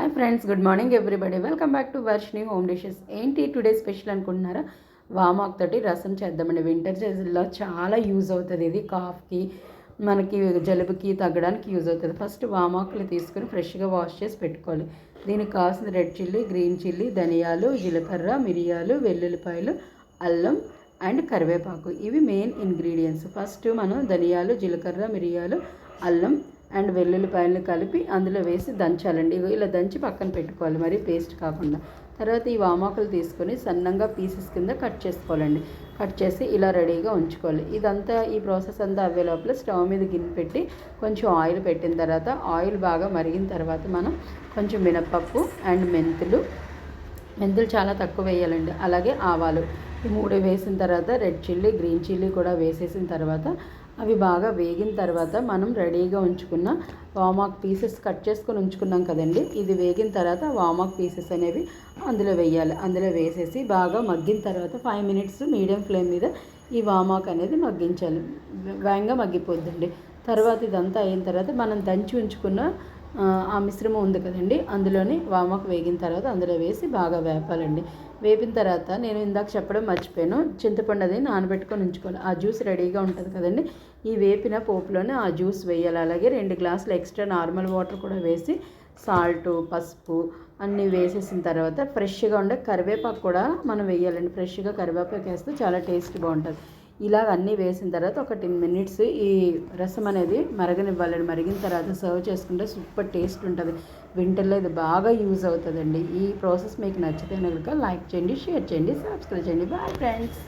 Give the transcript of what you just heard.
Hi friends, good morning everybody. Welcome back to Varshini home dishes. ఏంటి today special అనుకుంటున్నారా? వామాక్ తోటి రసం చేద్దామండి. వింటర్ సీజన్లో చాలా యూజ్ అవుతుంది. ఇది కాఫ్కి, మనకి జలుబుకి తగ్గడానికి యూజ్ అవుతుంది. ఫస్ట్ వామాకులు తీసుకొని ఫ్రెష్గా వాష్ చేసి పెట్టుకోవాలి. దీనికి కావాల్సిన రెడ్ చిల్లీ, గ్రీన్ చిల్లీ, ధనియాలు, జీలకర్ర, మిరియాలు, వెల్లుల్లిపాయలు, అల్లం అండ్ కరివేపాకు. ఇవి మెయిన్ ఇంగ్రీడియంట్స్. ఫస్ట్ మనం ధనియాలు, జీలకర్ర, మిరియాలు, అల్లం అండ్ వెల్లుల్లిపాయలను కలిపి అందులో వేసి దంచాలండి. ఇలా దంచి పక్కన పెట్టుకోవాలి, మరి పేస్ట్ కాకుండా. తర్వాత ఈ వామాకులు తీసుకొని సన్నంగా పీసెస్ కింద కట్ చేసుకోవాలండి. కట్ చేసి ఇలా రెడీగా ఉంచుకోవాలి. ఇదంతా ఈ ప్రాసెస్ అంతా అవ్వే లోపల స్టవ్ మీద గిన్నె పెట్టి కొంచెం ఆయిల్ పెట్టిన తర్వాత, ఆయిల్ బాగా మరిగిన తర్వాత మనం కొంచెం మినపప్పు అండ్ మెంతులు చాలా తక్కువ వేయాలండి. అలాగే ఆవాలు, ఈ మూడు వేసిన తర్వాత రెడ్ చిల్లీ, గ్రీన్ చిల్లీ కూడా వేసేసిన తర్వాత అవి బాగా వేగిన తర్వాత మనం రెడీగా ఉంచుకున్న వామాక్ పీసెస్ కట్ చేసుకొని ఉంచుకున్నాం కదండి. ఇది వేగిన తర్వాత వామాక్ పీసెస్ అనేవి అందులో వేయాలి. అందులో వేసేసి బాగా మగ్గిన తర్వాత 5 మినిట్స్ మీడియం ఫ్లేమ్ మీద ఈ వామాక్ అనేది మగ్గించాలి. వేగంగా మగ్గిపోద్దండి. తర్వాత ఇదంతా అయిన తర్వాత మనం దంచి ఉంచుకున్న ఆ మిశ్రమం ఉంది కదండి, అందులోని వామాకు వేగిన తర్వాత అందులో వేసి బాగా వేపాలండి. వేపిన తర్వాత నేను ఇందాక చెప్పడం మర్చిపోయాను, చింతపండు అది నానబెట్టుకొని ఉంచుకోవాలి. ఆ జ్యూస్ రెడీగా ఉంటుంది కదండి, ఈ వేపిన పోపులోనే ఆ జ్యూస్ వేయాలి. అలాగే 2 గ్లాసులు ఎక్స్ట్రా నార్మల్ వాటర్ కూడా వేసి సాల్టు, పసుపు అన్నీ వేసేసిన తర్వాత ఫ్రెష్గా ఉండే కరివేపాకు కూడా మనం వేయాలండి. ఫ్రెష్గా కరివేపాకు వేస్తే చాలా టేస్ట్ బాగుంటుంది. ఇలాగ అన్నీ వేసిన తర్వాత ఒక 10 మినిట్స్ ఈ రసం అనేది మరగనివ్వాలండి. మరిగిన తర్వాత సర్వ్ చేసుకుంటే సూపర్ టేస్ట్ ఉంటుంది. వింటర్లో ఇది బాగా యూజ్ అవుతుందండి. ఈ ప్రాసెస్ మీకు నచ్చితే కనుక లైక్ చేయండి, షేర్ చేయండి, సబ్స్క్రైబ్ చేయండి. Bye friends.